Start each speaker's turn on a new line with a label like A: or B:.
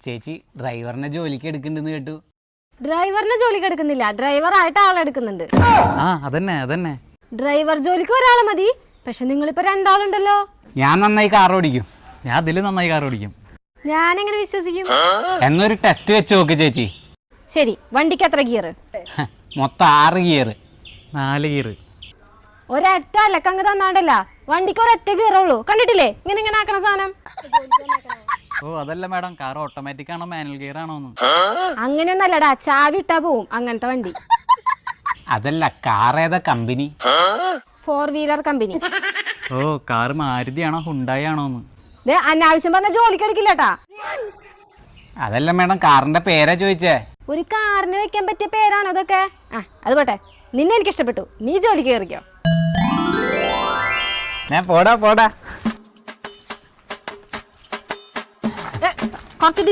A: ചേച്ചി ഡ്രൈവറിനെ ജോലിക്ക് എടുക്കുന്നുണ്ടെന്ന് കേട്ടു.
B: ഡ്രൈവറിനെ ജോലിക്ക് എടുക്കുന്നില്ല, ഡ്രൈവറായിട്ട് ആളെടുക്കുന്നുണ്ട്.
A: അതന്നെ
B: ഡ്രൈവർ ജോലിക്ക് ഒരാളെ മതി, പക്ഷെ നിങ്ങളിപ്പോ രണ്ടാളുണ്ടല്ലോ.
A: ഞാൻ നന്നായി കാർ ഓടിക്കും. ഞാൻ അതിൽ നന്നായി കാർ ഓടിക്കും.
B: ഞാൻ എങ്ങനെ വിശ്വസിക്കും?
A: എന്നൊരു ടെസ്റ്റ് വെച്ച് നോക്ക് ചേച്ചി.
B: ശരി, വണ്ടിക്ക് എത്ര ഗിയർ?
A: മൊത്തം 6 ഗിയർ. 4 ഗിയർ.
B: ഒരൊറ്റ അലക്കങ്ങ് തന്നാണ്ടല്ല, വണ്ടിക്ക് ഒരൊറ്റ ഗിയറേ ഉള്ളൂ. കണ്ടിട്ടില്ലേ ഇങ്ങനെ ആക്കണ സാധനം?
A: അതല്ല മാഡം, കാർ ഓട്ടോമാറ്റിക് ആണോ മാനുവൽ ഗിയർ ആണോ?
B: അങ്ങനെയൊന്നല്ലടാ, ചാവി ഇട്ടാ പോവും അങ്ങനത്തെ വണ്ടി.
A: അതല്ല, കാർ ഏതാ company?
B: 4 wheeler company.
A: Car Maruti ആണോ ഹുണ്ടായി ആണോന്ന്?
B: അനാവശ്യം പറഞ്ഞ ജോലിക്ക് എടുക്കില്ലട്ടാ.
A: അതല്ല മാഡം, കാറിന്റെ പേരാ ചോദിച്ചേ.
B: ഒരു കാറിന് വെക്കാൻ പറ്റിയ പേരാണ് അതൊക്കെ. അത് പോട്ടെ, നിന്നെ എനിക്ക് ഇഷ്ടപ്പെട്ടു, നീ ജോലിക്ക് കയറിക്കോ.
A: പോടാ
B: കുറച്ച്